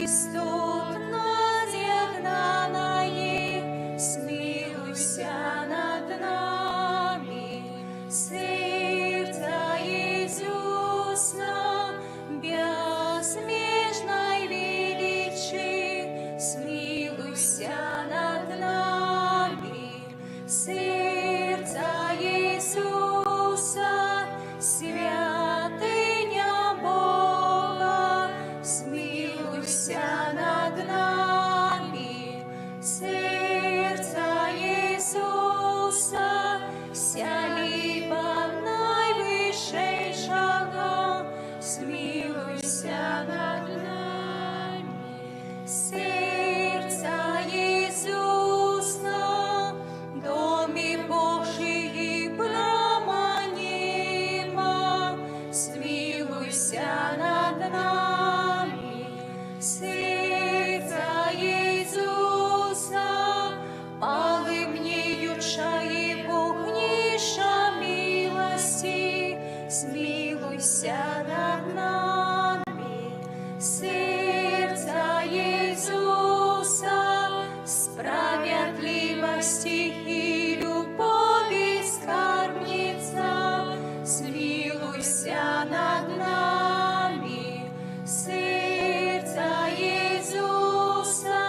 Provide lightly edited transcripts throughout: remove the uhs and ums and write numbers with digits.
істотно з'єднаної, смилуйся над нами, серця Ісуса, безмежной величи, смилуйся над нами, серця Ісуса, святиня Бога, смилуйся над нами, серця Ісуса, вся ліпа найвищейшого, смилуйся над нами, серця Ісуса, домі Божії проманіма, смилуйся над нами, серця Ісуса, палимніючої вогніша милості, смилуйся над нами, серця Ісуса, справедливості і любові скарбниця, смилуйся над нами, серця Ісуса,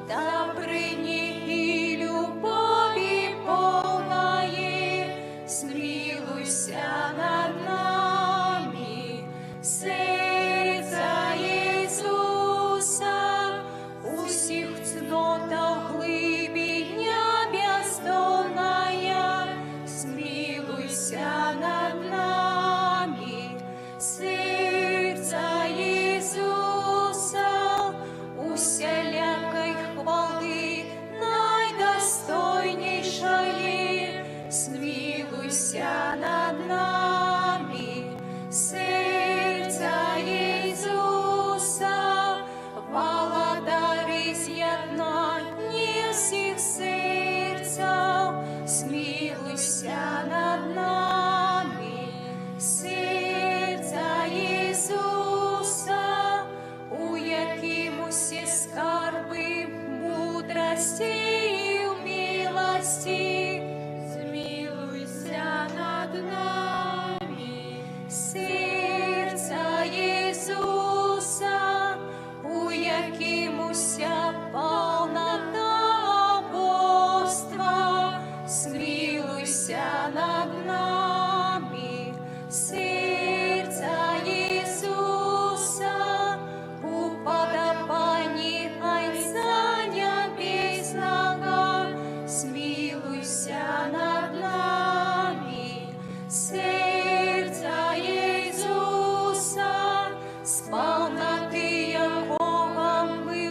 добрині і любові повної, смилуйся над нами, серця Ісуса, усіх цнотах глибиня бездонная, смилуйся над нами, серця Ісуса, усілякої хвали найдостойнішої, смилуйся над нами, серця Ісуса, володари з'єднання всіх серця, смилуйся над нами, серця Ісуса, у яким усі скарби мудрості і милості, смилуйся над нами, серця Ісуса, у яким уся повнота божства, смилуйся над нами, серця Ісуса, у подобанні Отця Небесного, смилуйся над нами, серця Ісуса, з повноти Бога ми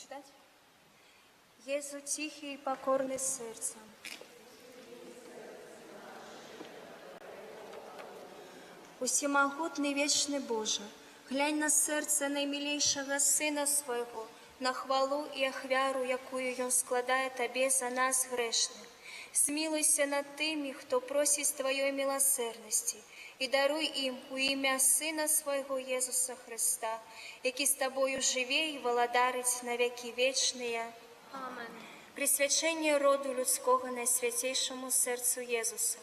Читать? Єзу тихий і покорний серцем. Усемогутний вічний Боже, глянь на серце наймилейшого Сина Свого, на хвалу і ахвяру, якую Ён складає Табе за нас грешних. Смилуйся над тими, хто просить Твоєї милосердності, і даруй їм у ім'я Сина Свого Єсуса Христа, який з Тобою живе і володарить на віки вічні. Амен. Присвячення роду людського найсвятейшому серцю Єсуса.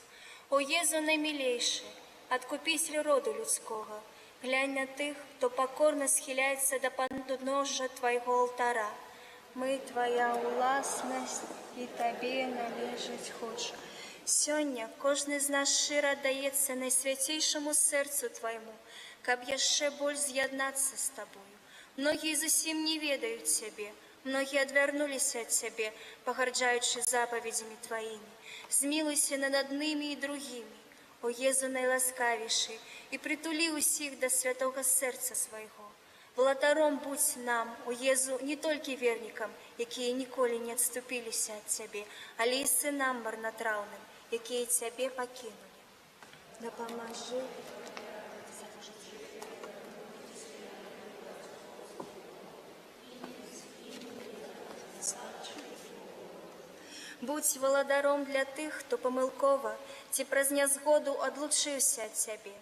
О Єзу наймилейший, откупитель роду людського, глянь на тих, хто покорно схиляється до подножжя Твоєго алтара. Ми Твоя власність і Тобі належить хоче. Сьогодні кожен з нас щиро дається найсвятейшому серцю Твоєму, каб ще боль з'єднатися з Тобою. Многие зовсім не ведають Тебе, многие отвернулись от Тебе, погорджаючи заповедями Твоими. Змилуйся над одними и другими, о Єзу найласкавіший, і притули усіх до святого серця Свого. Владаром будь нам, о Єзу, не тільки вірникам, які ніколи не відступилися від Тебе, але й синам марнотравним, які Тебе покинули. Допоможи. Будь володаром для тих, хто помилково ці праз нязгоду одлучився від Тебе.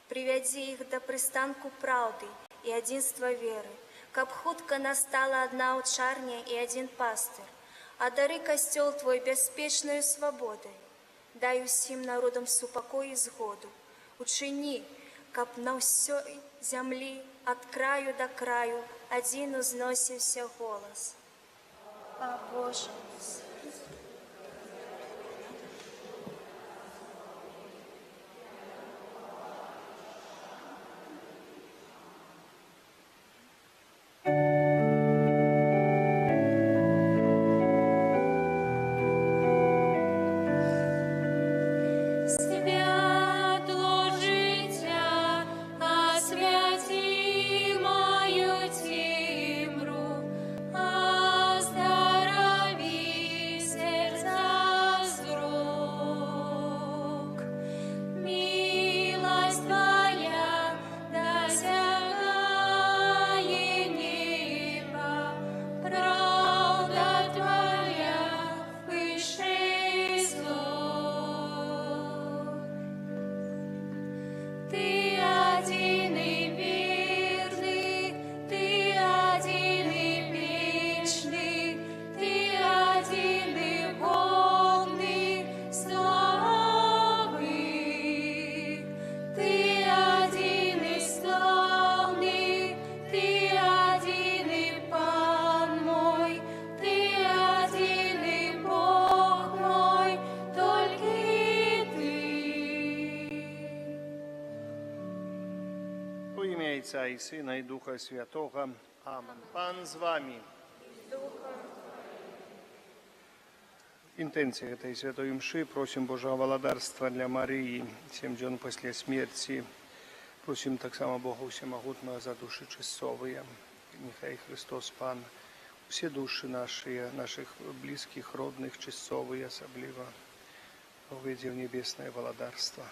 Приведи їх до пристанку правди і единства віри, каб хутко настала одна учарня і один пастир. Одари костел Твой безпечною свободою. Дай усім народам супокой і згоду. Учини, каб на всій землі від краю до краю один узносився голос. О Боже! Отця і Сина, і Духа Святого. Amen. Pan z wami. Интенции этой святой мши просим Божьего владарства для Марии, 7 дней после смерти. Просим так само Бога Всемогутного за души чистовые. Нехай Христос Пан, все души наши, наших близких, родных, чистовые, особливо, уведи в небесное владарство.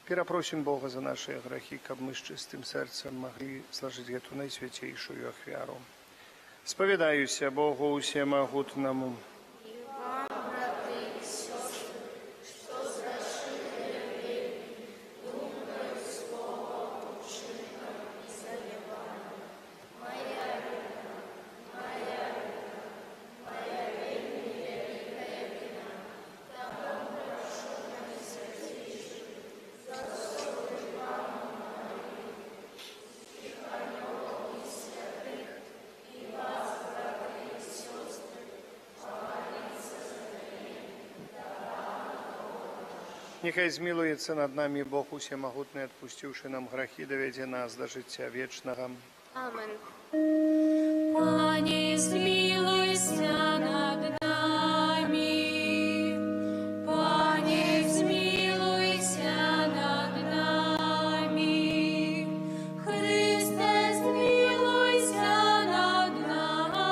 Перепросим Бога за наши грехи, как мы с чистым сердцем могли сложить эту наисвятейшую ахвяру. Споведаюся Богу Всемогутному. Нехай змилуется над нами Бог Всемогутный, отпустивший нам грехи, доведя нас до життя вечного. Amen. Пане, змилуйся над нами. Пане, змилуйся над нами. Христе, змилуйся над нами.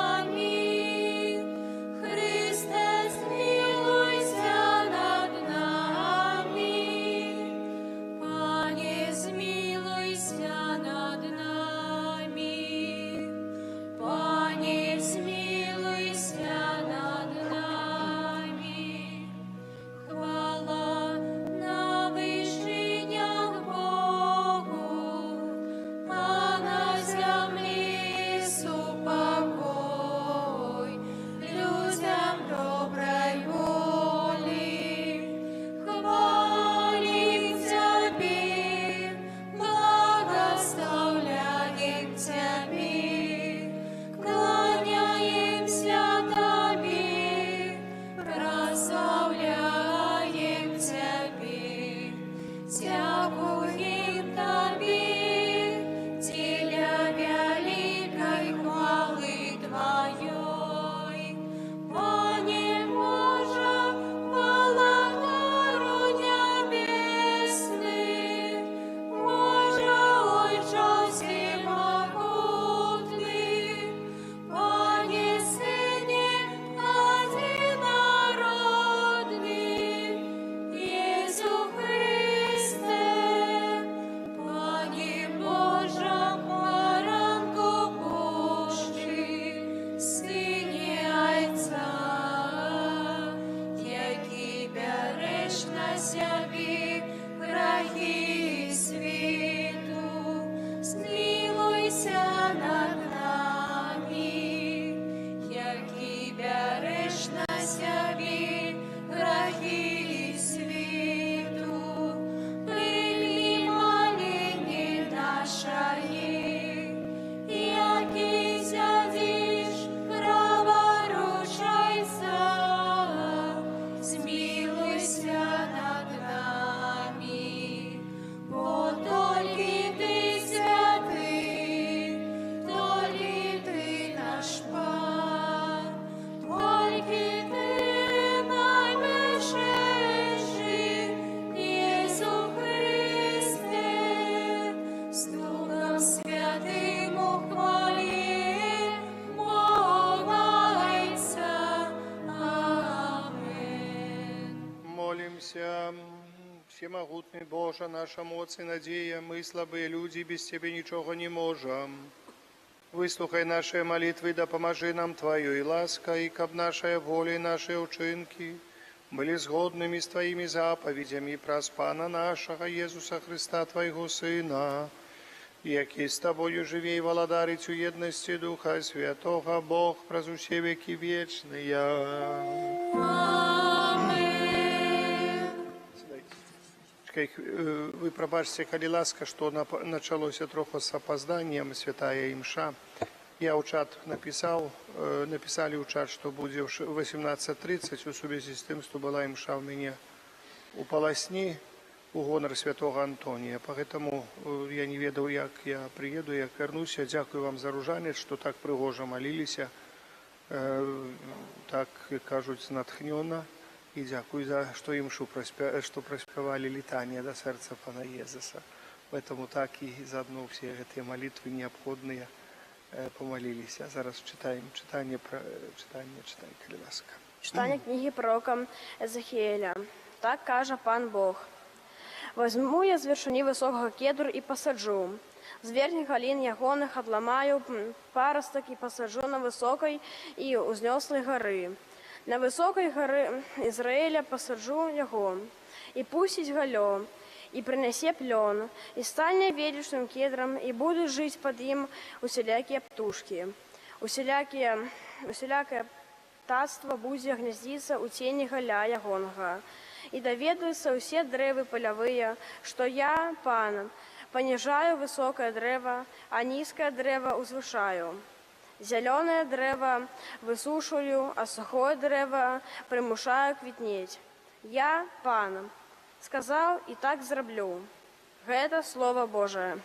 Всемогутный Боже, наша моц и надея, мы, слабые люди, без Тебе ничего не можем. Выслухай наши молитвы, да поможи нам Твоей лаской, и каб наша воля и наши учинки были сгодными с Твоими заповедями праз Пана нашего Иисуса Христа, Твоего Сына, який с Тобою живей и владарить у едности Духа Святого, Бог, праз все веки вечные. Вы пробачьте, коли ласка, что началось трохи с опозданием, святая имша. Я у чат написали у чат, что будет в 18:30, у связи с тем, что была имша у меня у Полосни, у гонор святого Антония. Поэтому я не ведал, как я приеду, я вернусь. Дякую вам за ружанець, что так пригожо молились, так, кажуть, натхненно. И дякую за, что имшу проспевали летание до сердца Пана Иисуса. Поэтому так и заодно все эти молитвы необходные помолились. А зараз читаем читание, читай, коли ласка. Читання книги пророка Езехіеля. Так каже пан Бог. «Возьму я з вершини високого кедру і посаджу, з верхніх галін ягоних отламаю паросток і посаджу на високій і узнеслій гори. На високій гори Ізраїля посаджу його, і пустить гальо, и принесе плен, и стане величным кедром, и будут жить под им усілякие птушки. Усілякое птаство буде гнездиться у тени галя ягонга. И доведаются все древы полевые, что я, пан, понижаю высокое древо, а низкое древо узвышаю. Зеленое древо высушиваю, а сухое древо примушаю квітнеть. Я, пан, сказал, и так зроблю. Это Слово Божие.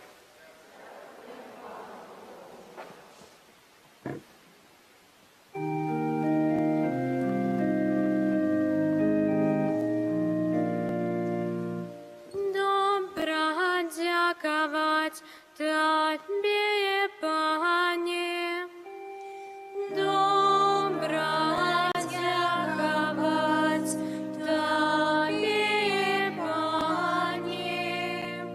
Добро дяковать Тебе, Пане. Добро дяковать Тебе, Пане.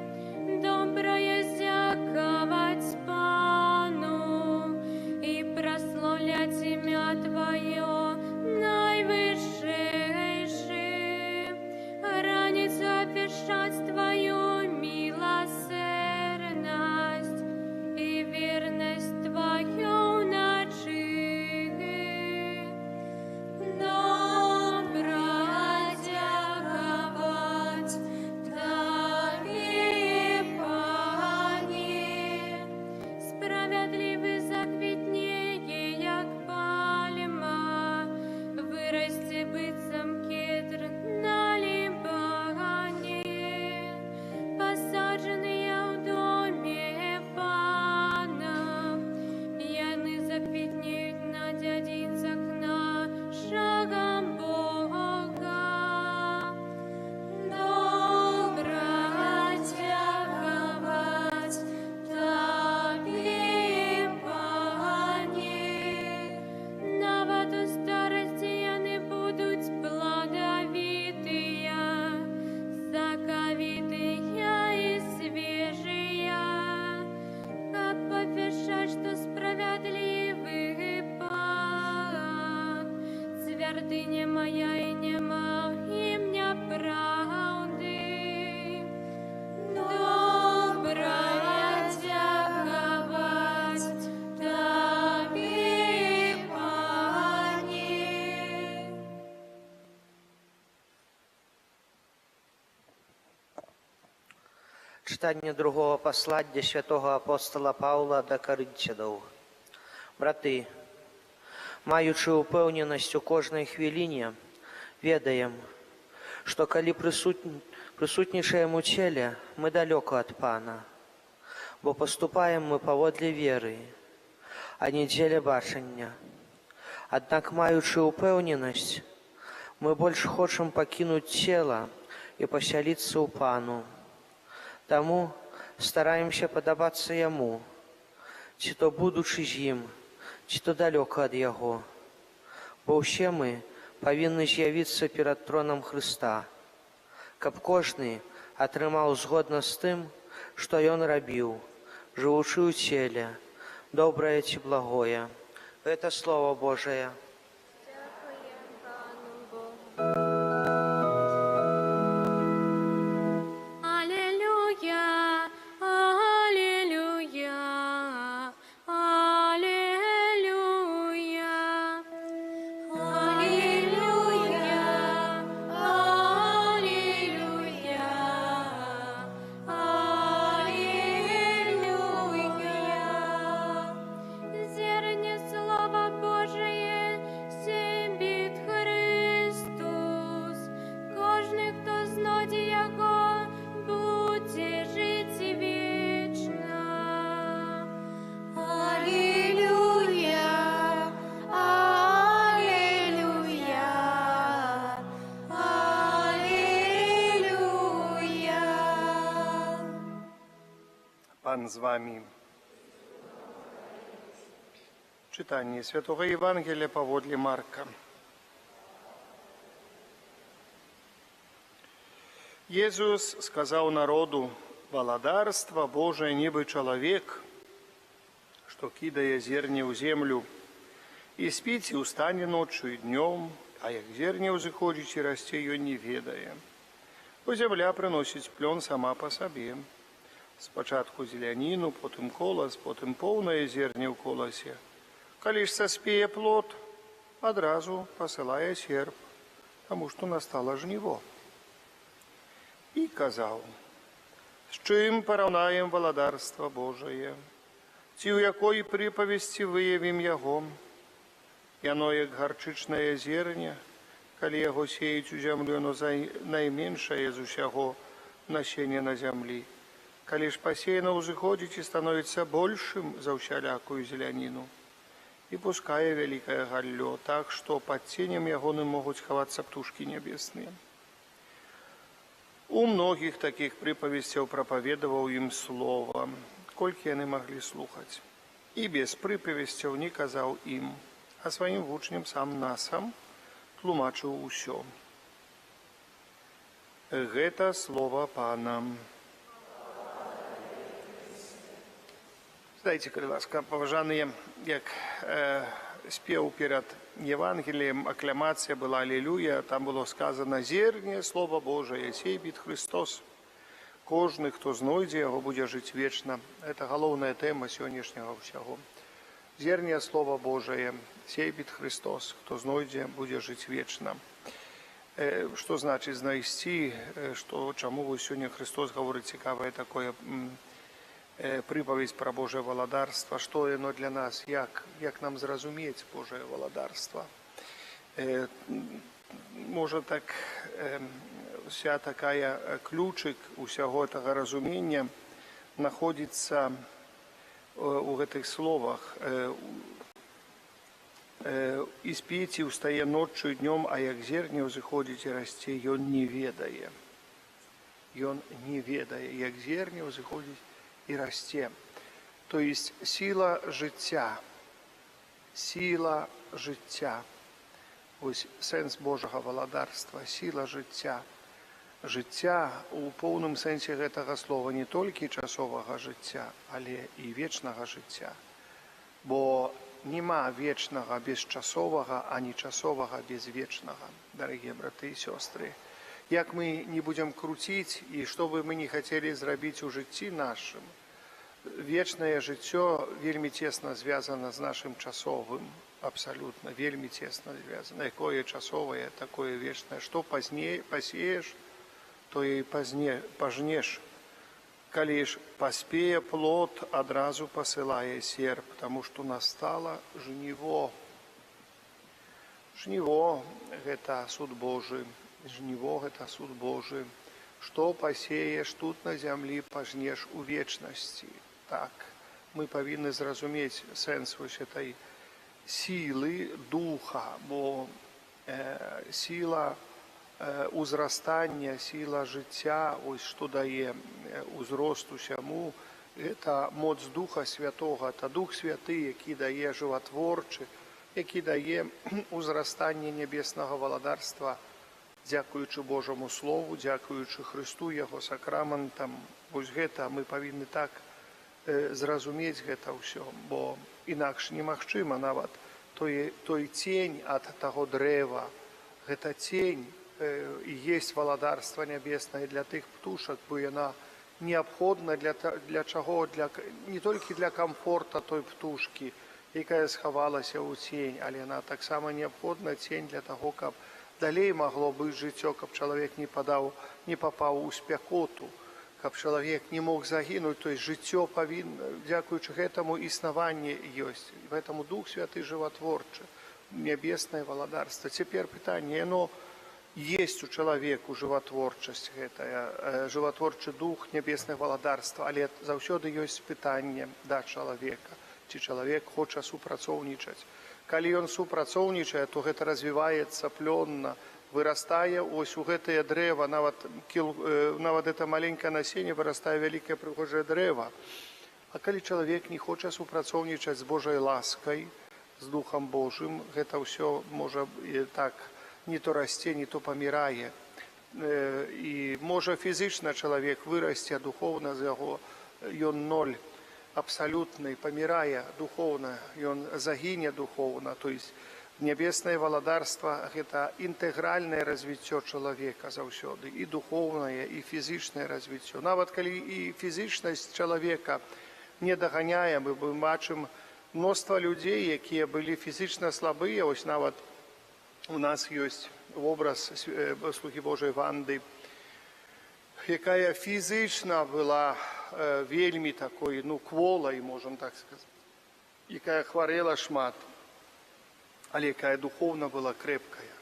Доброе дяковать Пану и прославлять имя Твое наивысшее, ранить опишать Твою милосердность и верность Твою ночи. Добро дяковать Тебе, Пане. Справедливый заквітніє, як пальма, вырасти быццам кедр на Либане. Посадженный я в доме Пана, яны заквітніють на дядинцах нашого Бога. Добро дяковать Тебе, Пане. На воду старости яны будуть плодовитые, соковитые и свежие, а повешать, что справедливый пан, твердыня моя и нема имя правды. Добро дяковать Тебе, Пане. Читання другого послання святого апостола Павла до Коринтянів. Брати, маючи упевненість у кожній хвилині, ведаем, що коли присутнічаємо у тілі, ми далеко від Пана, бо поступаємо ми поводле віри, а не ділі бачення. Однак, маючи упевненість, ми більше хочемо покинути тіло і поселитися у Пану. Тому стараємося подобатися Йому, чи то будучи з Ним, чи то далеко від Його. Бо всі ми повинні з'явитися перед троном Христа, каб кожны атрымаў згодна з тым, што ён рабіў, жывучы ў целе, добрае ці благое. Гэта Слово Божае. Аллилуйя, аллилуйя, аллилуйя. Аллилуйя, аллилуйя, аллилуйя. Зерни Слова Божие, сімбіт Христос. Кожний, хто зноді Його, буде жити вічно. Аллилуйя, аллилуйя, аллилуйя. Пан з вами. Читание Святого Евангелия поводле Марка. Иисус сказал народу: «Валадарство Божие небо человек, что, кидая зерне в землю, и спить, и устане ночью и днем, а як зерне узыходить и расти ее не ведая. Бо земля приносит плен сама по себе. Спочатку зеленину, потом колос, потом полное зерне в колосе. Коли ж соспеє плод, одразу посылая серп, тому что настало жниво. И казал: с чим порівнаєм владарство Божие? Ці у якої приповісті виявим його? Яно, як гарчичне зерня, коли його сеють у землю, оно найменшее з усього насіння на землі. Коли ж посеяно узыходить и становится большим за всялякую зеленину, и пуская великое галлё, так что под тенем его не могут сховаться птушки небесные. У многих таких приповестей проповедовал им слово, сколько они могли слухать. И без приповестей не казал им, а своим учням сам насам тлумачил усё. Это слово Пана. Дайте, коли ласка, поважаные, як спев перед Евангелием, аккламация была «Аллилуйя», там было сказано: «Зерне Слово Божие, сейбіт Христос, кожний, хто знойде його, буде жити вічно». Это головная тема сьогоднішнього всього. Зерне Слово Божие, сейбіт Христос, хто знойде, буде жити вічно. Що значить знайти, чому сьогодні Христос говорить цікаве таке приповідь про Боже владарство, що воно для нас, як нам зрозуміти Боже владарство. Може так, вся така ключик усього цього розуміння знаходиться у цих словах. «И спите, устає ночью и днем, а як зерня взыходить и расте, и он не ведає». И он не ведає, як зерня взыходить и расте. То есть сила життя. Сила життя. Ось сенс Божого владарства. Сила життя. Життя у повному сенсі гэтага слова не толькі часовага життя, але і вечнага життя. Бо нема вечнага без часовага, ані часовага без вечнага, дорогие браты и сестры. Як мы не будем крутить, и что бы мы не хотели зрабіць у житті нашим, вечное жыццё вельмі тесно звязано з нашим часовым, абсолютно, вельмі тесно звязано. Якое часовое, такое вечное. Что позднее посеешь, то и позднее пожнешь. Коли ж поспея плод, одразу посылая серп, потому что настало жниво. Жниво – это суд Божий. Жниво – это суд Божий. Что посеешь тут на земле, пожнешь у вечности. Так, мы повинны зразумець сенс этой силы духа, бо сила узрастання, сила життя, ось що дає узросту сяму, це моц Духа Святого, це Дух Святий, який дає животворче, який дає узрастання небесного владарства дзякуючы Божаму Слову, дзякуючы Хрысту, Яго сакраментам. Вось гэта мы павінны так зразумець гэта ўсё, бо інакш немагчыма нават той цень ад таго дрэва, гэта цень і есть валадарства нябеснае для тых птушак, бо яна неабходна для чаго, не толькі для камфорта той птушкі, якая схавалася ў цень, але яна таксама неабходна цень для таго, каб далей магло быць жыццё, каб чалавек не папаў у спякоту, каб чалавек не мог загінуць, то есть жыццё павінна, дзякуючы гэтаму існаванне ёсць, гэтаму Дух Святы жыватворчы, нябеснае валадарства. Цяпер пытанне, яно есть у чалавеку жыватворчасць гэтая, жыватворчы дух, нябеснае валадарства, але заўсёды ёсць пытанне да чалавека, ці чалавек хоча супрацоўнічаць. Калі ён супрацоўнічае, то гэта развіваецца плённа, вырастае ось у гэтае дрэва, нават это маленькае насенне вырастае вялікае прыгожае дрэва. А калі чалавек не хоча супрацоўнічаць з Божай ласкай, з Духам Божым, гэта ўсё можа так не то расце, не то памірае. І можа фізычна чалавек вырасце, а духоўна з яго ён ноль абсалютны, памірае духоўна, ён загіне духоўна. То есть нябеснае валадарства – гэта інтэгральнае развіццё чалавека заўсёды, і духоўнае, і фізычнае развіццё. Нават калі і фізічнасць чалавека не даганяе, мы бачым мноства людзей, якія былі фізічна слабыя, ось нават у нас ёсць вобраз слугі Божай Ванды, якая фізычна была вельмі такой, кволай, можам так сказаць, якая хварэла шмат, але якая духоўна была крэпкая.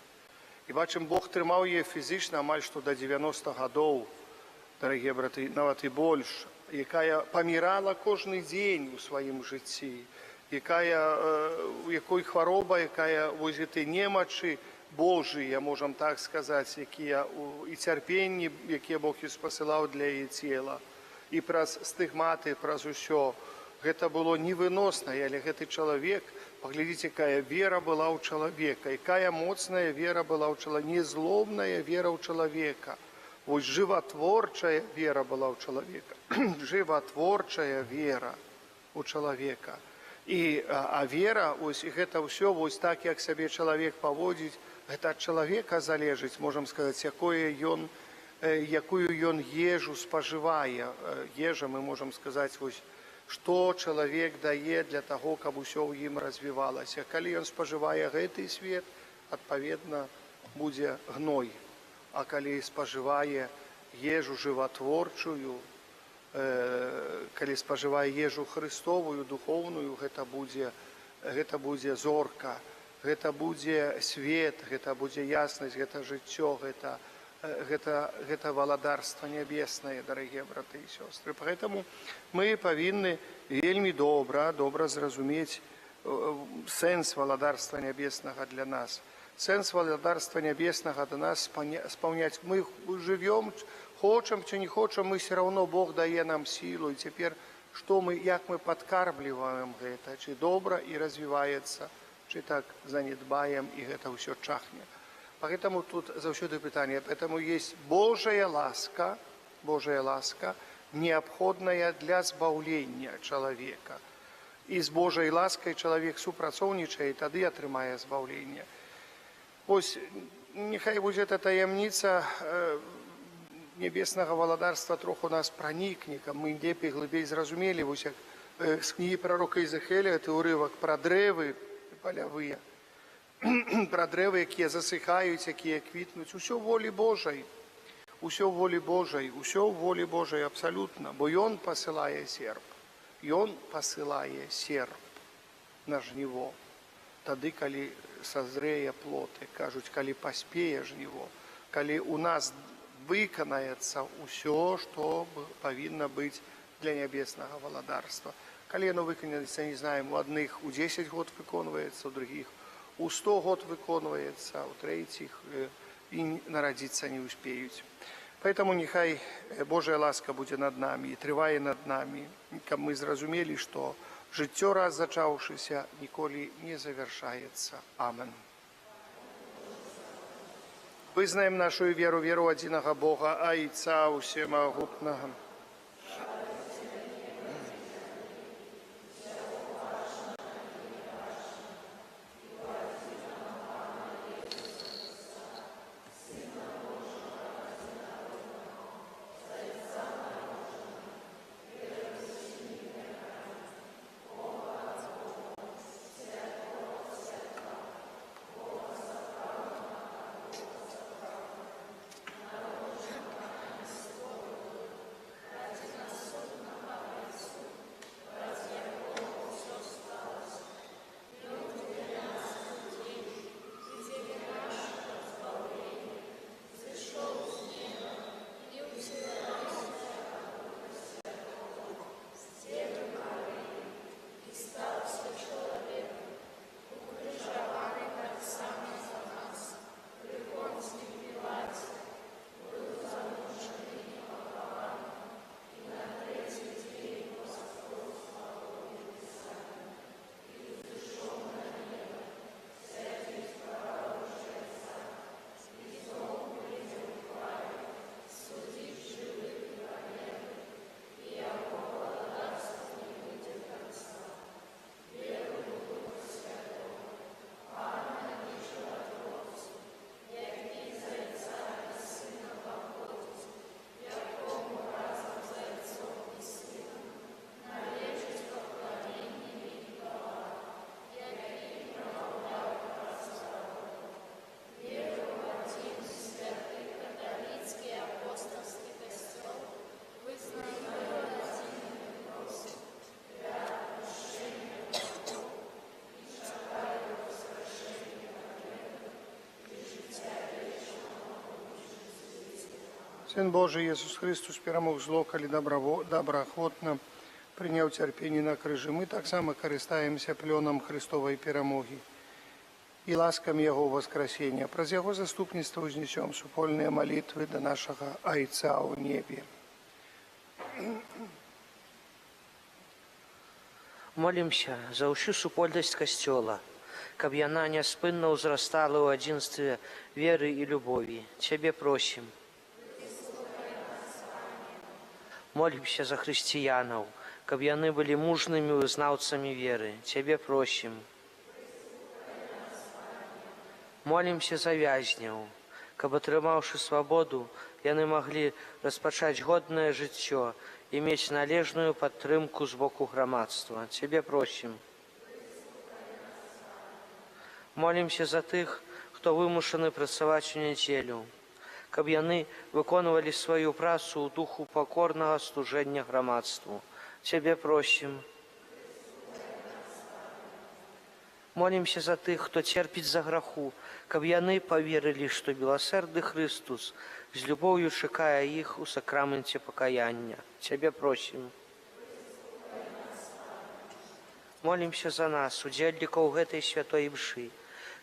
І бачым, Бог трымаў яе фізічна амаль што да 90 гадоў, дарагія браты, нават і больш, якая памірала кожны дзень у сваім жыцці, у якой хвароба, якая вось гэтай немачы Божыя, можам так сказаць, якія і цярпенні, якія Бог і спасылаў для яе цела, і праз стыгматы, праз усё. Гэта было невыносна, але гэты чалавек, паглядзіце, якая вера была ў чалавека, якая моцная вера была ў чалавека, незлобная вера ў чалавека. Вось жыватворчая вера была ў чалавека, жыватворчая вера ў чалавека. А вера, ось гэта ўсё, вось так, як сабе чалавек паводзіць, гэта ад чалавека залежыць, можам сказаць, якую ён ежу спажывае. Ежа, мы можам сказаць, вось, што чалавек дае для таго, каб усё ў ім развівалася. Калі ён спажывае гэты свет, адпаведна, будзе гной. А калі спажывае ежу жыватворчую, калі спажывае ежу Хрыстовую, духоўную, гэта будзе зорка, гэта будзе свет, гэта будзе яснасць, гэта жыццё, гэта валадарства нябеснае, дарагія браты і сёстры. Поэтому мы павінны вельмі добра зразумець сэнс валадарства нябеснага для нас. Сэнс валадарства нябеснага для нас спаўняць. Мы жывём, хочам ці не хочам, мы все равно Бог дае нам сілу. І цяпер як мы падкармліваем гэта, ці добра і развіваецца, ці так занядбаем і гэта ўсё чахне. Поэтому тут заўсёды пытанне. Поэтому есть Божая ласка, неабходная для збаўлення чалавека. І з Божай ласкай чалавек супрацоўнічае, і тады атрымае збаўленне. Вось, няхай будзе эта таямніца небеснага валадарства троху нас пранікне, каб мы лепей глыбей зразумелі, вось як з кнігі прарока Ізахіэля, гэты ўрывак пра дрэвы палявыя, пра дрэвы, якія засыхаюць, якія квітнуць, усё волі Божай, усё волі Божай абсалютна, бо ён пасылае серп на жніво, тады, калі сазрэе плоты, кажуць, калі паспее жніво, калі у нас выканаецца ўсё, што павінна быць для нябеснага валадарства. Калі яно выканаецца, не знаем, у адных у 10 год выконваецца, у другіх у 100 год выконваецца, у трэціх і нарадзіцца не ўспеюць. Поэтому няхай Божая ласка будзе над намі і трывае над намі, каб мы зразумелі, што жыццё, раз зачаўшыся, ніколі не завяршаецца. Амен. Вызнаем нашу веру, веру одиного Бога, Отца Всемогутного. Сын Божий Иисус Христос перемог зло, коли доброохотно приняв терпение на крыжи. Мы так само користаемся пленом Христовой перемоги и ласками Его воскресения. Праз Его заступництво вознесем супольные молитвы до нашего Отца у небе. Молимся за ўсю супольнасць Касцёла, каб яна няспынна ўзрастала ў адзінстве веры і любові. Цябе просім. Молімся за хрысціянаў, каб яны былі мужнымі вызнаўцамі веры. Цябе просім. Молімся за вязняў, каб, атрымаўшы свабоду, яны маглі распачаць годнае жыццё і мець належную падтрымку з боку грамадства. Цябе просім. Молімся за тых, хто вымушаны працаваць у нядзелю, каб яны выконвалі сваю працу ў духу пакорнага служэння грамадству. Цябе просім. Молімся за тых, хто церпіць за граху, каб яны паверылі, што міласэрны Христос з любоўю чакае іх у сакраменце пакаяння. Цябе просім. Молімся за нас, удзельнікаў гэтай святой імшы,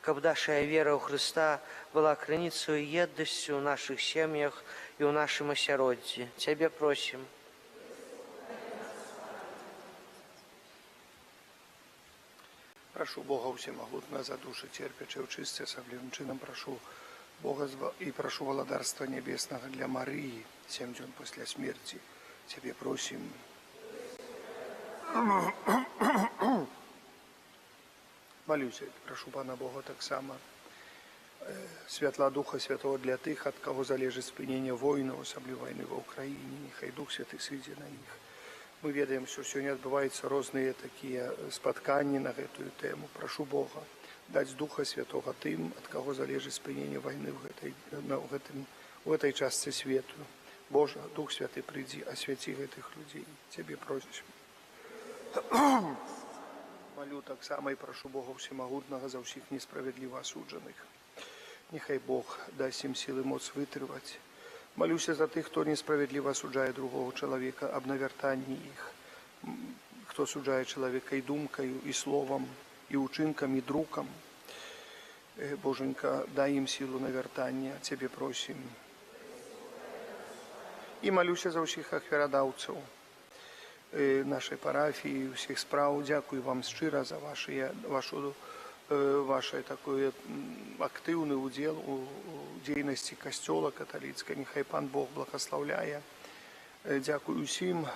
каб нашая вера ў Хрыста была крыніцаю еднасцю ў нашых сем'ях і ў нашым асяроддзі. Цябе просім. Прошу Бога Всемогутного за души терпячие, чистые, особливым чином прошу Бога и прошу Владарства Небесного для Марии, 7 дней после смерти. Тебе просим. Молюсь, прошу Пана Бога так само. Святла Духа Святого для тых, от кого залежит спынение войны, особливо войны в Украине. Нехай Дух Святый сыдзе на них. Мы ведаем, что сегодня отбываются разные такие споткания на эту тему. Прошу Бога дать Духа Святого тем, от кого залежит спынение войны в этой части свету. Боже, Дух Святый, приди, освяти этих людей. Тебе просим. Молю так само и прошу Бога Всемогутного за всех несправедливо осудженных. Нехай Бог дасть им силы моц вытрывать. Молюсь за тех, кто несправедливо осуждает другого человека, об навертании их. Кто осуждает человека и думкою, и словом, и учинком, и друком. Боженька, дай им силу навертания, Тебе просим. И молюсь за всех ахвярадавцев нашей парафии, всех справ. Дякую вам щиро за ваш такой активный удел у дзейнасці касцёла каталіцкай. Няхай пан Бог благаслаўляе. Дзякуй усім,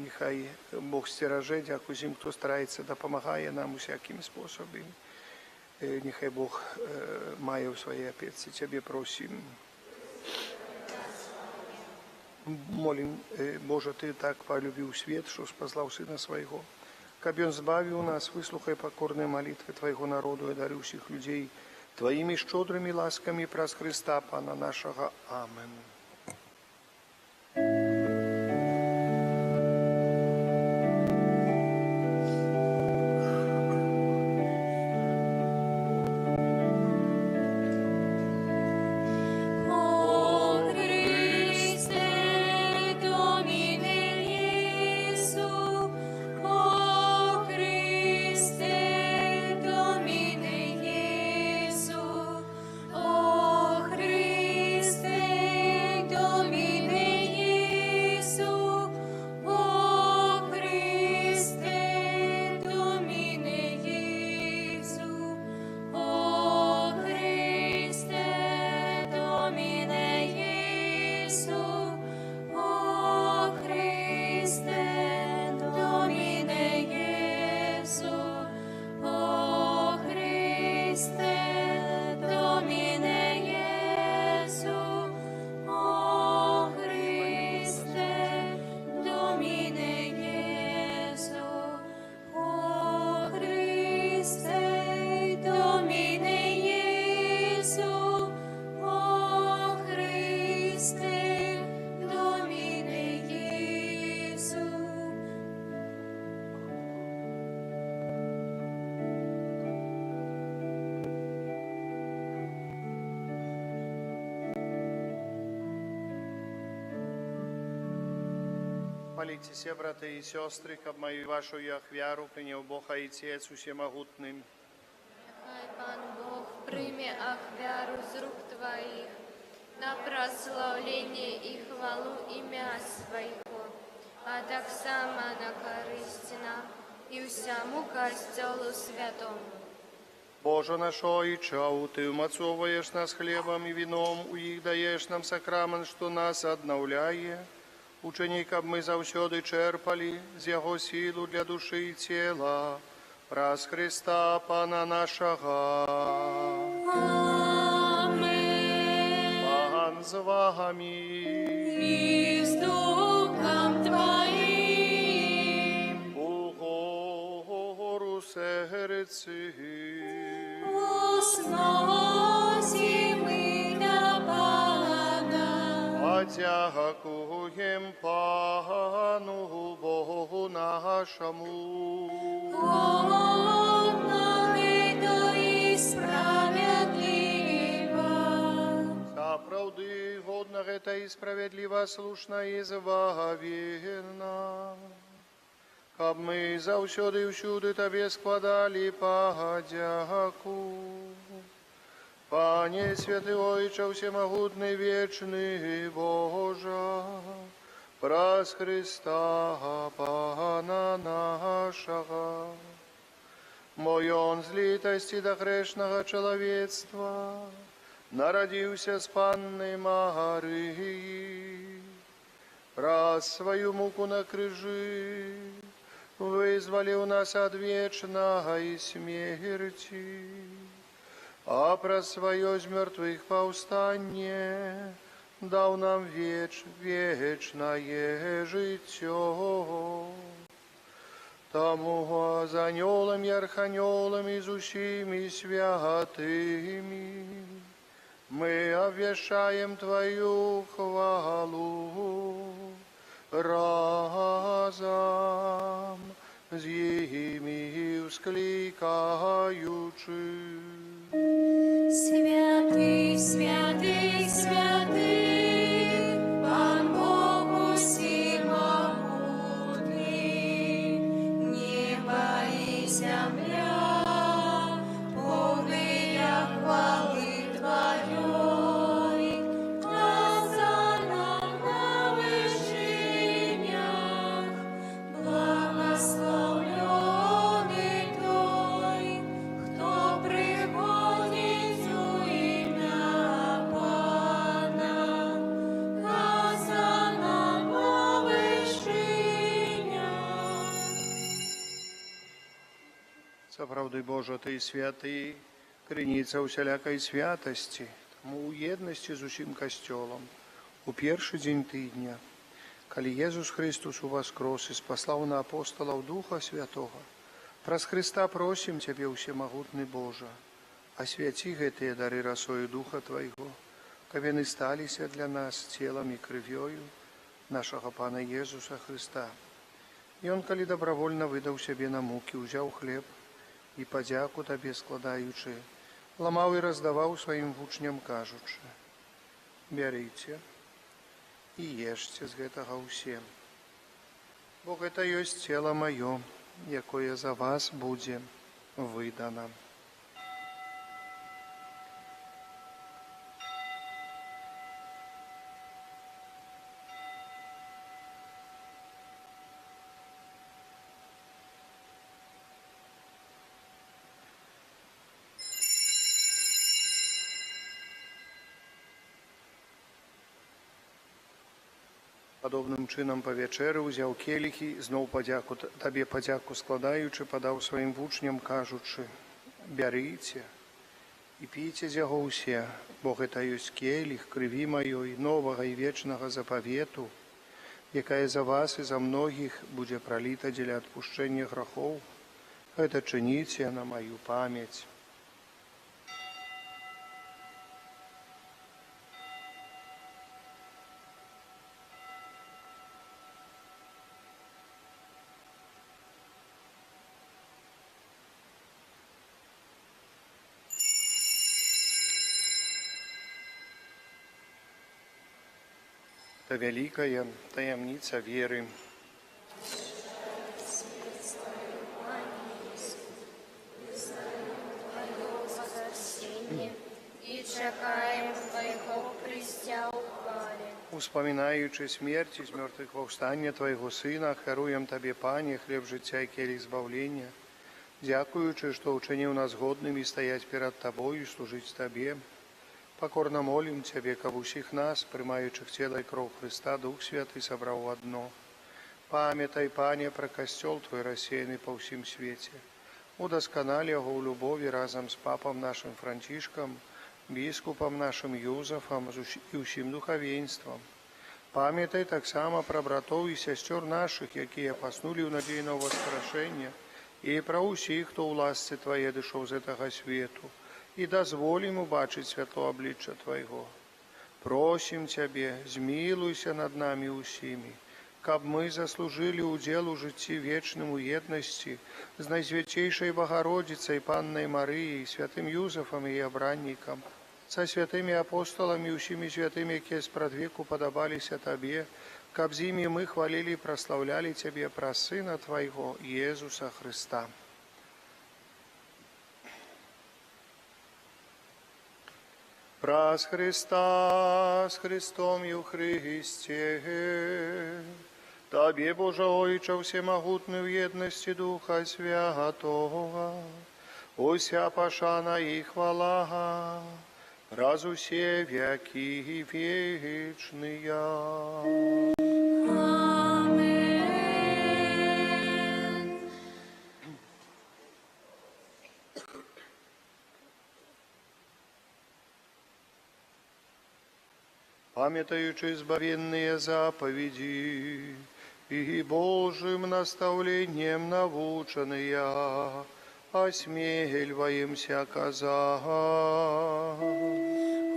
няхай Бог сцеражэ, дзякуй усім, хто стараецца, дапамагае нам усякімі спосабамі. Няхай Бог мае ў сваёй апецы. Цябе просім. Молім, Божа, Ты так полюбіў свет, што спаслаў Сына Свайго. Каб Ён збавіў нас, выслухай пакорныя малітвы Твайго народу і дары ўсіх людзей Тваімі шчодрымі ласкамі праз Хрыста, Пана нашага. Амен. Моліться, брати і сестри, каб мою вашу ахвяру прийняв Бог Отець усемогутний. Нехай Пан Бог прийме ахвяру з рук Твоїх на прославлення і хвалу ім'я Своєго, а так само на користь нам і всьому костелу святому. Боже наш Отче, Ты умацовываешь нас хлебом и вином, у их даешь нам сакрамент, что нас обновляє. Учини, каб ми завсёды черпали з Його силу для души і тіла, праз Христа Пана нашого. Амин. Пан з вами. І з Духом Твоїм. Угору серці. Возносим ім'я Пана. Подякуєм Пану Богу нашому. Одно і справедливо. За правди годного та і справедливо, слушна і зваверна. Каб ми завсюди і всюди Тобі складали подяку. Пане святий Отче, всемогутний вечний Боже, праз Христа Пана нашего, мой Он з літості до грешного человечества народився з Панни Марії, праз свою муку на крижі визволив нас от вечной смерти, а про свое з мертвых повстание дал нам вечное житье. Тому за анёлами и арханёлами, с усими святыми мы обвещаем Твою хвалу разом с ими вскликаючи. Святий, святий, святий, Пан Бог усемогутний, небо і земля, повния хвали Твоей, нам на вишинях, благословлений той, хто приходить мой Боже, Ты святый, крыніца усялякай святасці, таму ў еднасці з усім касцёлам у першы дзень тыдня, калі Езус Христус уваскрос і спаслаў на апосталаў Духа Святога, праз Христа просім Цябе, усемагутны Божа, асвяці гэтыя дары расою Духа Твайго, каб яны сталіся для нас целам і крывёю нашага Пана Езуса Христа. Ён, калі добравольна выдаў сябе на мукі, узяў хлеб і падзяку Табе складаючы, ламаў і раздаваў сваім вучням, кажучы: «Бярыце і ешце з гэтага ўсе, бо гэта ёсць цела маё, якое за вас будзе выдана». Падобным чынам па вячэры ўзяў келіхі, зноў Табе падзяку складаючы, падаў сваім вучням, кажучы: «Бярыце і піце з яго ўсе, бо гэта ёсць келіх крыві маёй, новага і вечнага запавету, якая за вас і за многіх будзе праліта дзеля адпушчэння грахоў. Гэта чыніце на маю памяць». Это вялікая таямніца веры. І чекаємо Твайго прыйсця ў хвале. Успамінаючы смерць і з мёртвых паўстання Твайго Сына, харуем Табе, Пане, хлеб жыцця і келіх збаўлення, дзякуючы, што ўчыніў нас годнымі стаяць перад Табою і служыць Табе. Покорно молим Тебе, каб усіх нас, прымаючых цела і кроў Христа, Дух Святы сабраў у адно. Памятай, Пане, пра касцёл Твой рассеяны па ўсім свеце. Удасканалі яго ў любові разам з папам нашым Францішкам, біскупам нашым Юзафам і ўсім духавенствам. Памятай таксама пра братоў і сясцёр нашых, якія паснулі ў надзеі на ўваскрашэнне, і пра ўсіх, хто ў ласцы Твае дышоў з гэтага свету, і дазволім убачыць святло аблічча Твайго. Просім Цябе, змілуйся над намі ўсімі, каб мы заслужылі ўдзел у жыцці вечным у еднасці з Найсвяцейшай Багародзіцай Паннай Марыяй, святым Юзафам і абраннікам, са святымі апостоламі і ўсімі святымі, якія спрадвеку падабаліся Табе, каб з імі мы хвалілі і праслаўлялі Цябе праз Сына Твайго, Езуса Христа. Праз Христа, з Христом і ў Христе, Табе, Божа Ойча, всемагутны ў еднасці Духа Святого, уся пашана і хвала, праз усе векі вечныя. Памятаючи збавенные заповеди и Божьим наставлением навученные, осмеливаемся казать.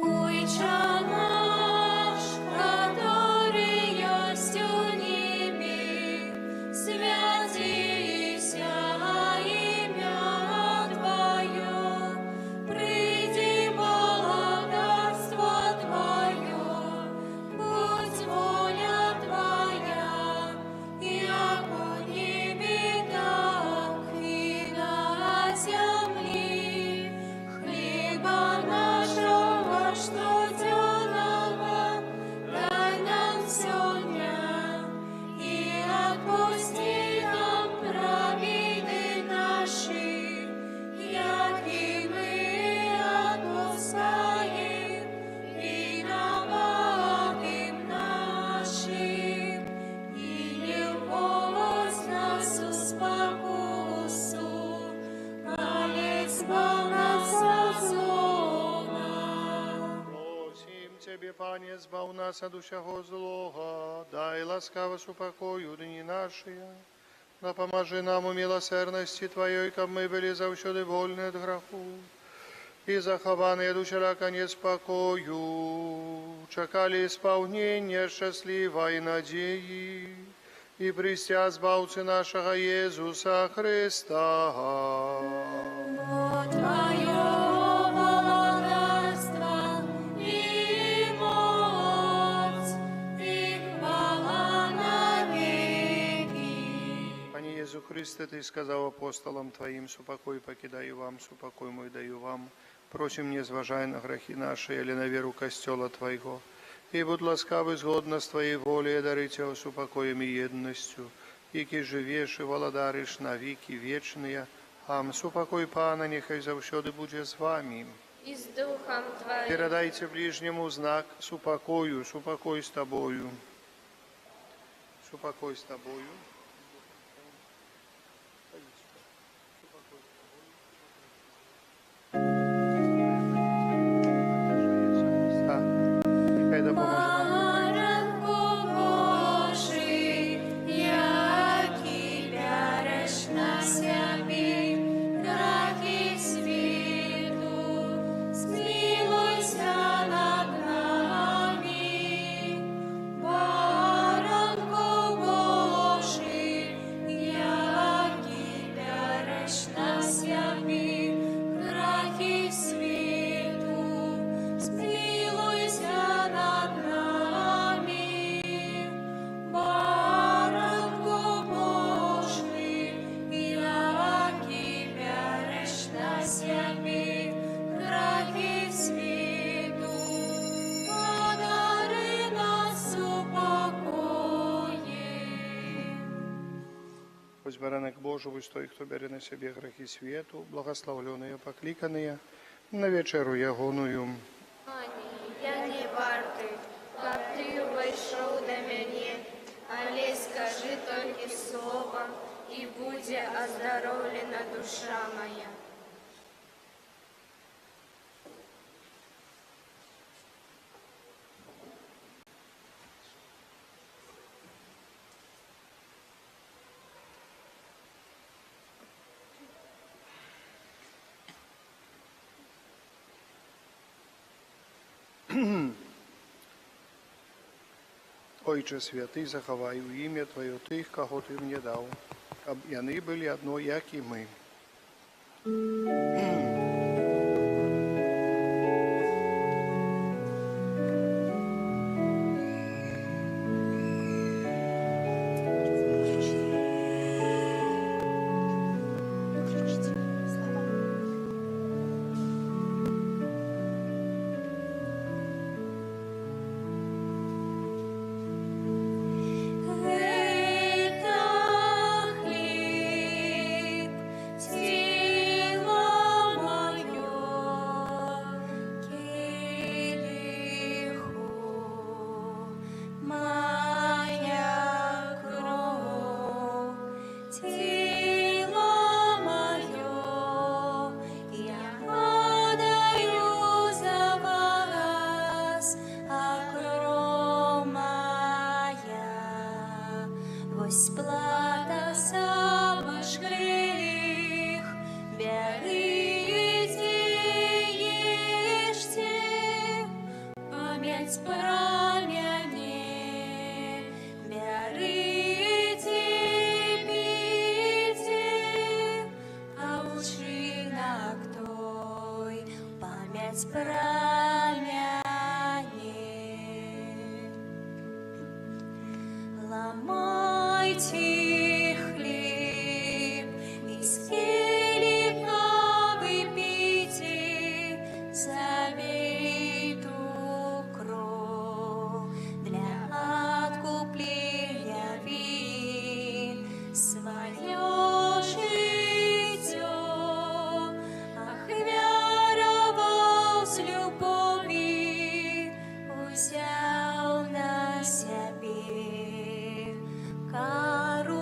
Ойче наш, который есть у небе, святися имя Твое, приди благодарство Твое, будь воля Твоя, яко в небе, так и на земле. Хлеба нашего, что Тебе, Пане, збав нас от усього злого, дай ласкаво супокою дні наші. Допоможи нам у милосердности Твоей, как мы были завсёды вольны от греху, и захованные от усяка неспокою, чекали исполнения счастливой надеи, и пристя збавцы нашего Иисуса Христа. Твое благодатство и моц, и хвала навеки. Пане Иисус Христе, Ты сказал апостолам Твоим, супокой покидаю вам, супокой мой даю вам. Просим, не зважай на грехи наши, или на веру костела Твоего. И будь ласкавый згодно с Твоей волей, дарить его супокоем и едностью, и живешь и володаришь на веки вечные. Ам, супокой Пана, нехай завсёды буде с вами. И с Духом Твоим. Передайте ближнему знак супокою, супокой с тобою. Супокой с тобою. Нехай допоможе нам. Баранку Божий, який береш на себе грехи світу, змилуйся над нами. Баранку Божий, який береш на себе грехи світу, змилуйся над нами. Баранку Божий, який береш на себе грехи світу, подари нас упокоєм. Пусть баранок Божий, пусть той, кто берет на себе грехи свету, благословленные, покликанные, на вечеру ягоную. Пані, я не вартий, как Ты войшов до меня, але скажи только слово, и будет оздоровлена душа моя. Ojcze Święty, zachowaj imię Twoje tych, kogo Ty mnie dał, aby jany byli jedno, jak i my. Это хлеб, тело мое, келиху, моя кровь, тело мое, я отдаю за вас, а кровь моя, восплата за ваш грех, берите, ешьте, память про меня, берите, пейте, а учинок той, память про меня. Ломайте хлеб, из келиха выпейте, заберите кровь для откупления вин. Свое житье, ах, веровал с любови, взял на себе кару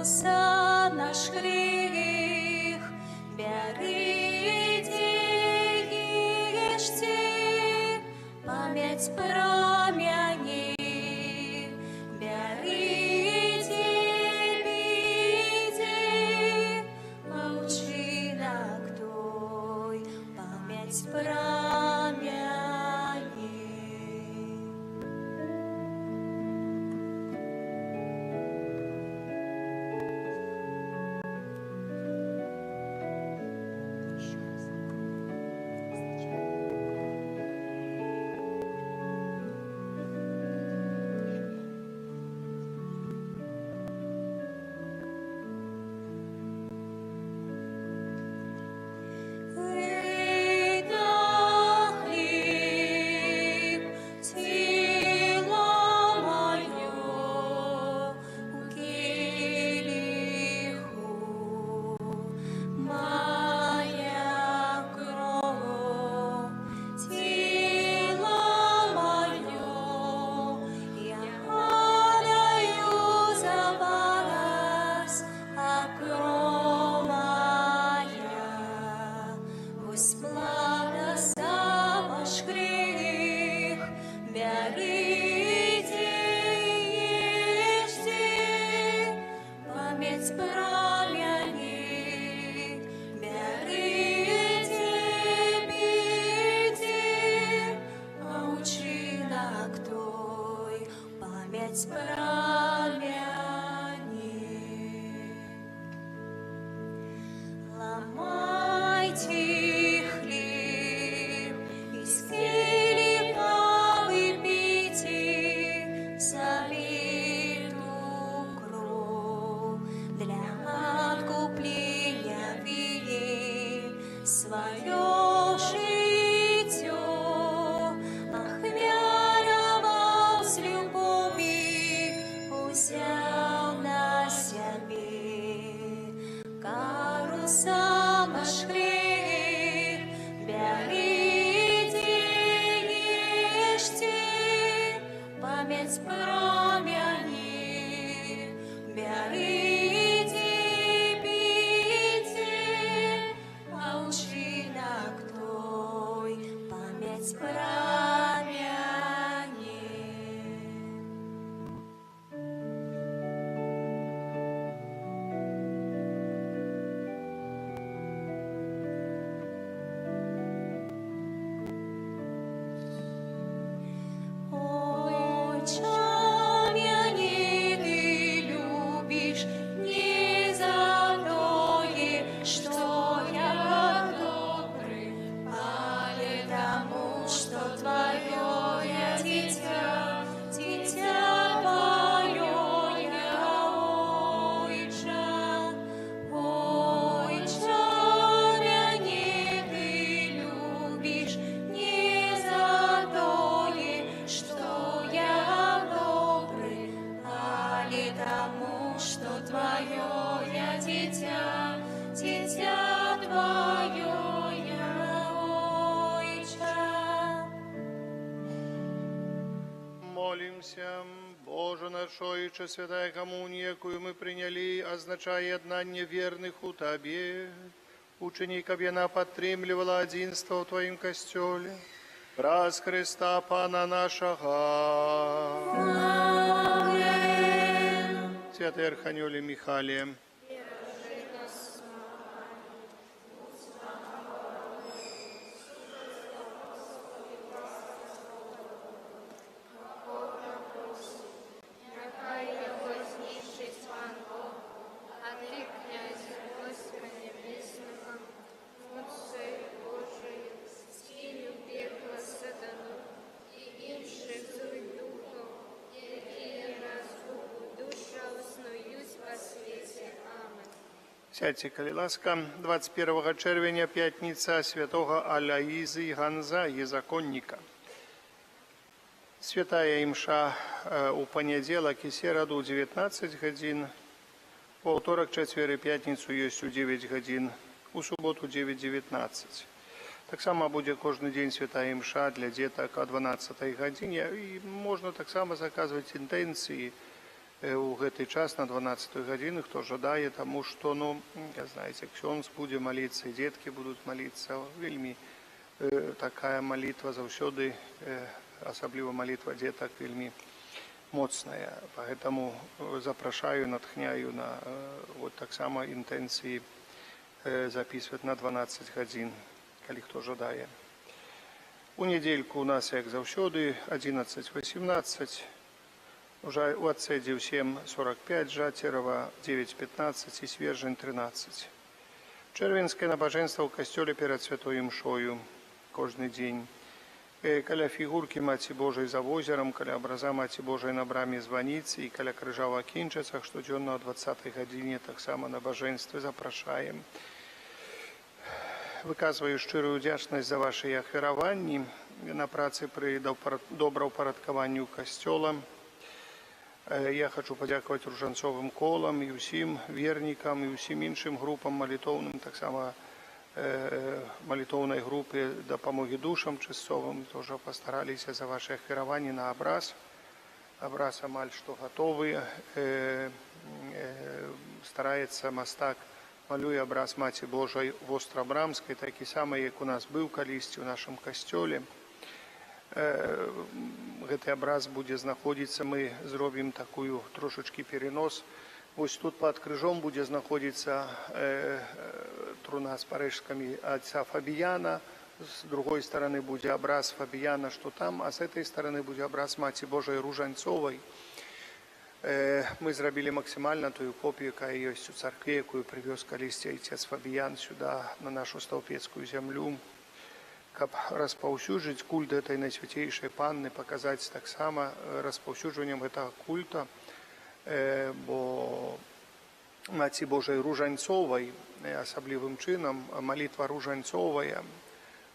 Молимся, Боже наш Отче, святая коммуния, кую мы приняли, означает однание верных у Тебе. Учеников она подтримливала единство в Твоем костеле. Праз Христа Пана нашего. Святый Архангеле Михале, сядьте, коли ласка, 21 червня, пятница святого Аляизы Ганза, езаконника. Святая имша у понеділок і середу у 19 годин, у второк, четвер і п'ятницю есть у 9 годин, у суботу 9:19. Так само буде кожен день святая имша для деток о 12 године, і можна так само заказувати інтенції у гэты час на 12 годину, хто жадає, тому що, ну, знаете, ксёнз буде молиться, і детки будуть молиться, вельми такая молитва заўсёды, особливо молитва деток, вельми моцная. Поэтому запрашаю, натхняю на вот так само интенции записывать на 12 годин, коли хто жадає. У недельку у нас, як заўсёды, 11:18, уже у отцедів 7:45, Жатірова 9:15 і Свержень 13. Червенське набоженство в костелі перед святою мшою кожний день. Каля фігурки Маці Божої за озером, каля образа Маці Божої на брамі званіці і каля крижа в Акінчицях, щоденно о 20 годині так само набоженство запрошаємо. Виказую щиру вдячність за ваші ахвяраванні на праці при добраўпарадкаванню костела. Я хочу подякувати Ружанцовим колам і усім верникам, і усім іншим групам молитовним, так само молитовной группе «Допомоги душам часовым». Тоже постарались за ваше ахвярование на образ. Образ амаль что готовый. Старается мастак, малює образ Маті Божої в Острабрамской, такий самий, як у нас був колись у нашому костелі. Гэты образ буде знаходиться, мы зробим такую трошечки перенос. Ось тут под крыжом будет находиться труна с парижскими отца Фабияна, с другой стороны будет образ Фабияна, что там, а с этой стороны будет образ Маті Божої Ружанцовой. Мы зробили максимально ту копию, яка есть у церкви, яку привез колись отец Фабиян сюда, на нашу Столпецкую землю, как распаўсюджить культ этой Найсвятейшей Панны, показать так само распаўсюдживанием этого культа, бо Маці Божої Ружанцовой, особливым чином, молитва Ружанцовая,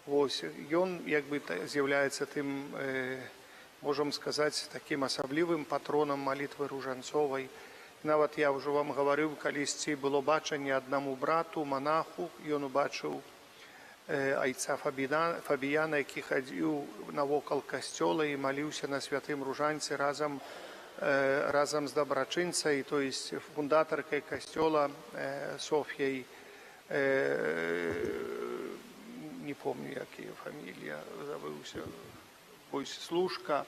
ось, ён, якби, з'являється тим, можем сказати, таким особливим патроном молитви Ружанцовой. Навіть я вже вам говорив, колись було бачення одному брату, монаху, і він бачив отця Фабіяна, який ходив навокол костела і молився на святим Ружанці разом з доброчинцей, то есть фундаторкой костела Софьей не помню, якія фамілія, забыўся, вось Слушка,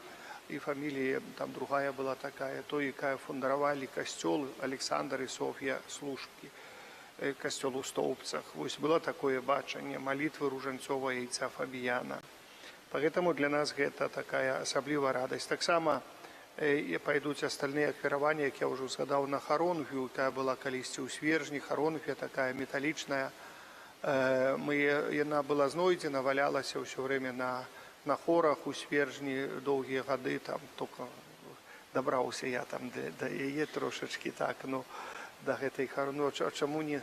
і фамілія там другая была такая, той, якая фундаравалі касцёл Александр і Соф'я Слушкі, касцёл у Стоўбцах. Вось было такое бачанне малітвы Ружанцова і яйца Фабіяна. Поэтому для нас гэта такая асаблівая радасць. Таксама пойдуць астальныя ахвяраванні, як я ўжо згадаў, на харонгвію, якая была калісьці ў Свержні, харонгвія такая металічная. Яна была знойдзена, валялася ўсё время на хорах у Свержні доўгія гады, там только дабраўся я там да яе трошачкі так, ну, да гэтай харонгві. А чаму не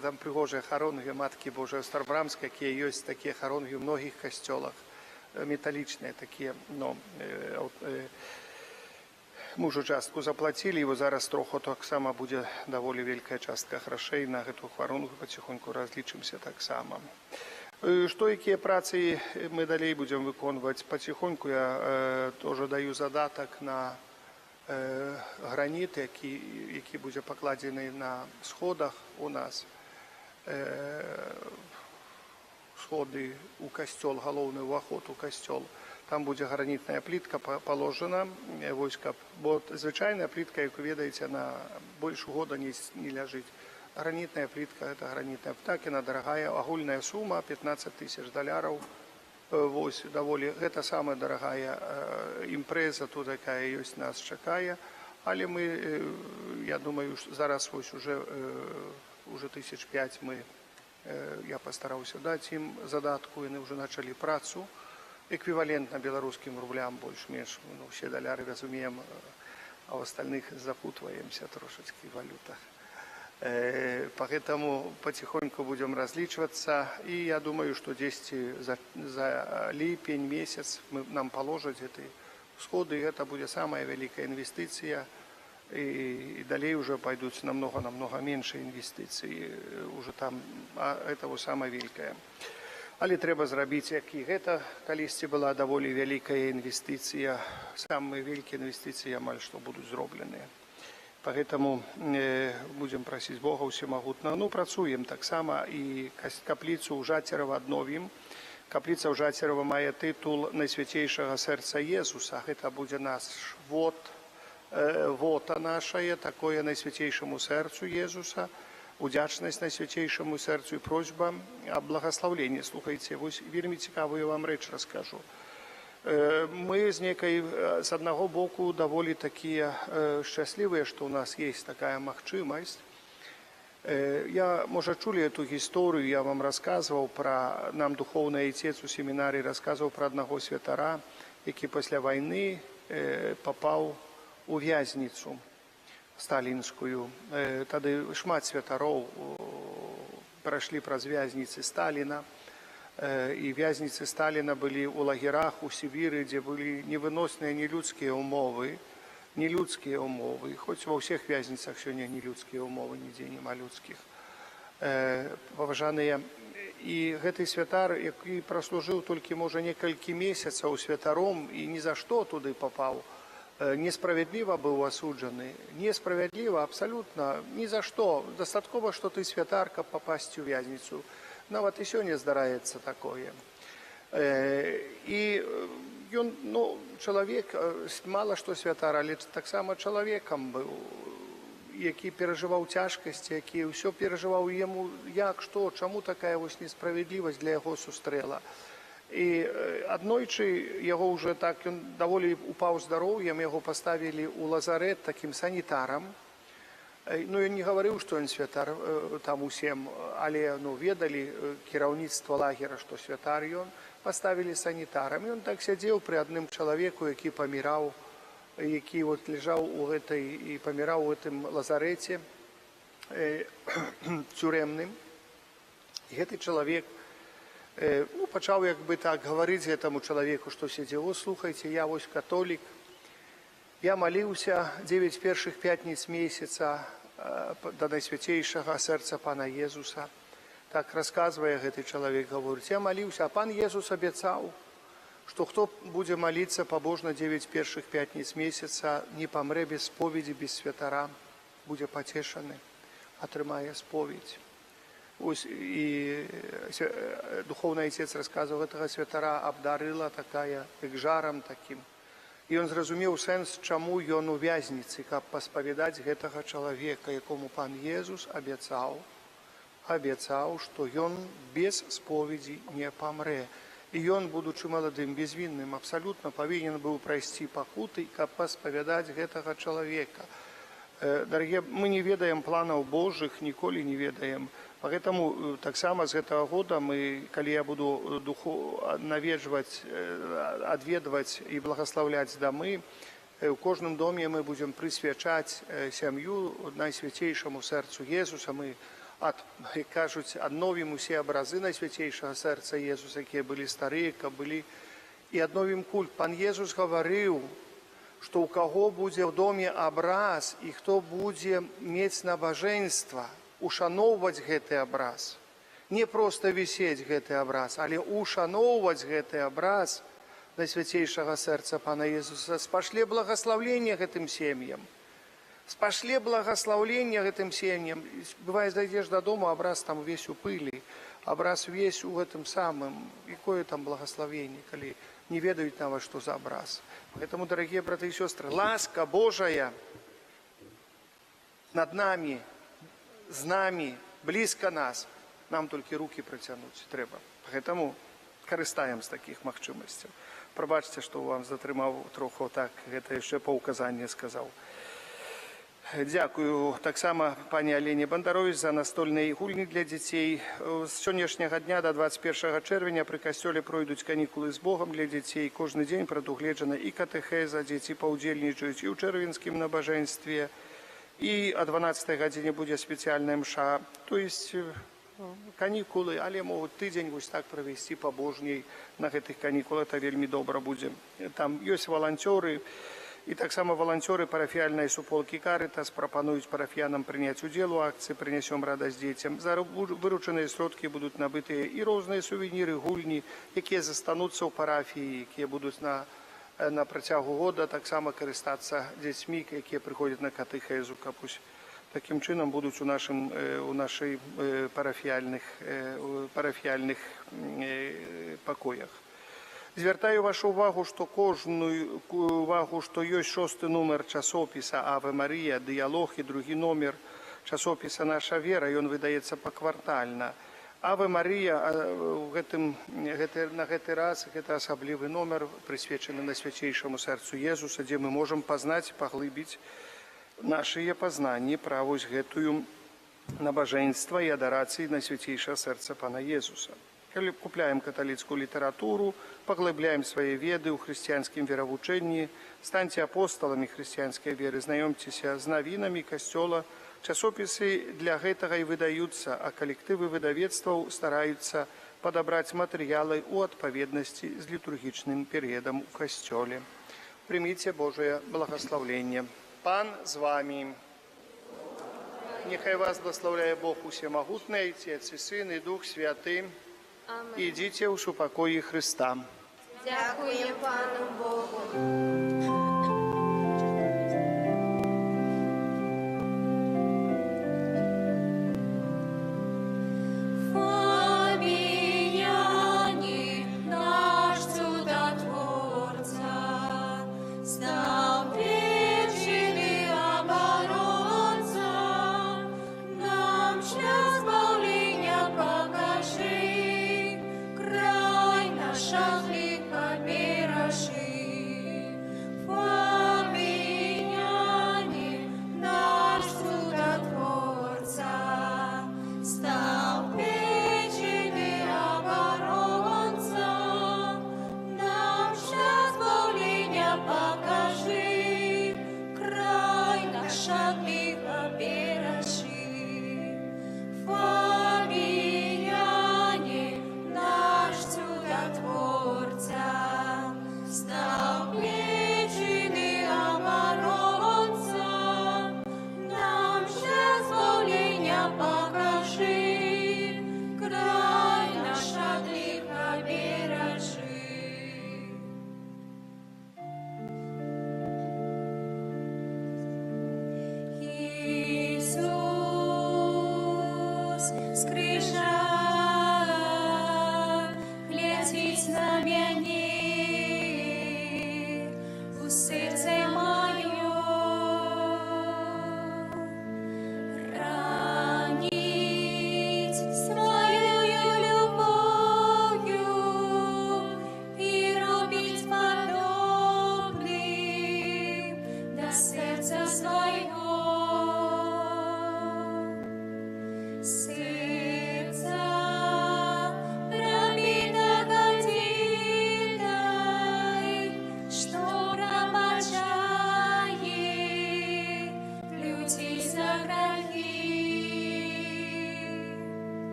там прыгожая харонгвія Маткі Божай Старбрамскай, якія ёсць такія харонгві ў многіх касцёлах, металічныя такія, ну, мы ўжо частку заплацілі, і зараз троху таксама будзе даволі вялікая частка грашэй на гэту харонгвію, паціхоньку разлічымся таксама. Што, якія працы мы далей будзем выконваць? Паціхоньку я тоже даю задатак на граніт, які будзе пакладзены на сходах у нас. Сходы ў касцёл, галоўны ўваход у касцёл. Там будзе гранітная плітка паложана, бо звычайная плітка, як вы ведаеце, на больш года не ляжыць. Гранітная плітка, гэта гранітная плітка, яна дарагая, агульная сума $15 000. Вось, даволі, гэта самая дарагая імпрэза, тут якая ёсць, нас чакае. Але мы, я думаю, зараз вось уже 5,000 я пастараўся даць ім задатку, яны ўжо началі працу. Эквівалентна беларускім рублям больш-менш, ну, все даляры разумеем, а в остальных запутваемся трошечки в валютах. Поэтому потихоньку будем различиваться, и я думаю, что здесь за липень месяц нам положат эти сходы, и это будет самая великая инвестиция, и далее уже пойдут намного меньше инвестиций, уже там, а это самая великая. Але трэба зрабіць, як і гэта калісьці была даволі вялікая інвестыцыя, самыя вялікія інвестыцыі амаль што будуць зробленыя. Поэтому будзем прасіць Бога ўсемагутнага. Ну, працуем таксама і капліцу ў Жацерава адновім. Капліца ў Жацерава мае тытул Найсвяцейшага сэрца Езуса. Гэта будзе наш вота нашае, такое Найсвяцейшаму сэрцу Езуса. Удзячнасць Найсвяцейшаму сэрцу і просьба аб благаслаўленні. Слухайце, вось вельмі цікавую вам рэч раскажу. Мы з аднаго боку даволі такія шчаслівыя, што ў нас есть такая магчымасць. Я, можа, чулі эту гісторыю, я вам расказваў пра, нам духоўны айцец у семінарыі расказваў пра аднаго святара, які пасля вайны папаў у вязніцу сталінскую. Тады шмат святароў прайшлі праз вязніцы Сталіна, і вязніцы Сталіна былі ў лагерах у Сібіры, дзе былі невыносныя нелюдскія ўмовы, хоць ва ўсіх вязніцах сёння нелюдскія ўмовы, нідзе няма людскіх. Паважаныя, і гэты святар, які праслужыў толькі, можа, некалькі месяцаў святаром і ні за што туды папаў, несправядліва быў асуджаны, несправядліва, абсалютна, ні за што. Дастаткова, што ты святар, каб папасці ў вязніцу. Нават і сёння здараецца такое. І ён, ну, чалавек, мала што святар, але таксама чалавекам быў, які перажываў цяжкасці, які ўсё перажываў яму, як, што, чаму такая вось несправядлівасць для яго сустрэла. І аднойчы яго ўжо так, ён даволі упаў здароўем, яго паставілі ў лазарэт такім санітарам. Ну, ён не гаварыў, што ён святар там усім, але, ну, ведалі кіраўніцтва лагера, што святар ён, паставілі санітарам. Ён так сядзеў пры адным чалавеку, які паміраў, які вот лежаў у гэтай і паміраў у гэтым лазарэце цюрэмным. І гэты чалавек, ну, пачаў як бы так гаварыць гэтаму чалавеку, што сядзеў: «О, слухайце, я вось католік, я маліўся 9 першых пятніц месяца да Найсвяцейшага сэрца Пана Езуса». Так расказвае гэты чалавек, гаворыць: «Я маліўся, а Пан Езус абяцаў, што хто будзе маліцца пабожна 9 першых пятніц месяца, не памрэ без споведзі, без святара, будзе пацешаны, атрымае споведь». и духовный отец рассказывал, этого святара обдарила такая, как жаром таким. І ён зразумеў сэнс, чаму ён у вязніцы, каб паспавядаць гэтага чалавека, якому пан Езус абяцаў, што ён без споведзі не памрэ. І ён, будучы маладым, безвінным, абсалютна павінен быў прайсці пакуты, каб паспавядаць гэтага чалавека. Дарагія, мы не ведаем планаў Божых, ніколі не ведаем. Поэтому таксама з гэтага года мы, калі я буду адведваць і благаслаўляць дамы, у кожным доме мы будзем прысвячаць сям'ю найсвяцейшаму сэрцу Езуса. Мы, кажуць, адновім усе абразы найсвяцейшага сэрца Езуса, якія былі старыя, каб былі, і адновім культ. Пан Езус гаварыў, што ў каго будзе ў доме абраз і хто будзе мець набажэнства, ушаноўваць гэты абраз. Не проста вісець гэты абраз, але ушаноўваць гэты абраз найсвяцейшага сэрца пана Езуса. Спашле благаслаўленне гэтым сем'ям. Спашле благаслаўленне гэтым сем'ям. Бывае, зайдзеш дадому, абраз там увесь у пылі, абраз увесь у гэтым самым. Якое там благаслаўленне, калі не ведаюць нават, што за абраз. Поэтому, дарагія браты і сёстры, ласка Божая над намі, з намі, блізка нас, нам толькі рукі працянуць трэба. Гэтаму карыстаем з такіх магчымасцяў. Прабачце, што вам затрымаў троху так, гэта яшчэ па ўказанні сказаў. Дзякую таксама пані Алене Бандарович за настольныя гульні для дзяцей. З сённяшняга дня да 21 чэрвеня пры касцёле пройдуць канікулы з Богам для дзяцей. Кожны дзень прадугледжана і катэхеза, дзеці паўдзельнічаюць і ў чэрвенскім набажэнстве, і о 12 гадзіне будзе спецыяльная мша. То есть канікулы, але могуць тыдзень вось так правесці пабожней на гэтых канікулах. Это вельмі добра будзе. Там ёсць валанцёры, і таксама валанцёры парафіяльнай суполкі Карытас прапануюць парафіянам прыняць удзел у акцыі «Прынясём радасць дзецям». За выручаныя сродкі будуць набытыя і розныя сувеніры, гульні, якія застануцца ў парафіі, якія будуць на працягу года таксама карыстацца дзецьмі, якія прыходзяць на катэхезу, каб такім чынам будуць у нашай парафіяльных пакоях. Звяртаю вашу увагу, што ёсць 6-й нумар часопіса «Аве Марія», дыялог і другі номер часопіса «Наша вера», ён выдаецца паквартальна. «Аве Марія» на гэты раз гэта асаблівы номер, прысвечаны найсвяцейшаму сэрцу Езуса, дзе мы можам пазнаць, паглыбіць нашыя пазнанні пра вось гэтую набажэнства і адарацыі найсвяцейшага сэрца пана Езуса. Калі купляем каталіцкую літаратуру, паглыбляем свае веды ў хрысціянскім веравучэнні, станьце апосталамі хрысціянскай веры, знаёмцеся з навінамі касцёла. Часопісы для гэтага і выдаюцца, а калектывы выдавецтваў стараюцца падабраць матэрыялы ў адпаведнасці з літургічным перыядам у касцёле. Прыміце Божае благаслаўленне. Пан з вамі. Няхай вас благословляе Бог усемагутны, Отец і Сын і Дух Святы. Ідзіце ў супакоі Хрыста. Дякуємо Пану Богу. Край наш гріх побережи.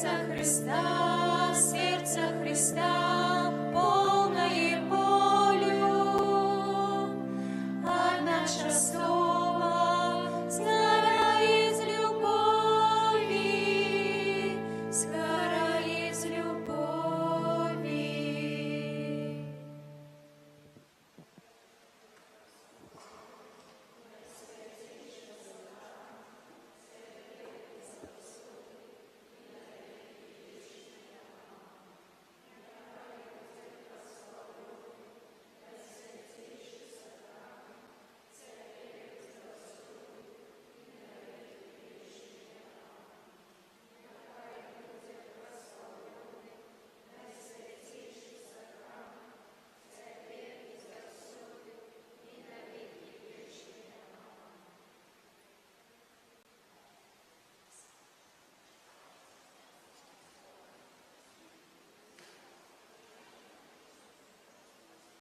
серця Христа,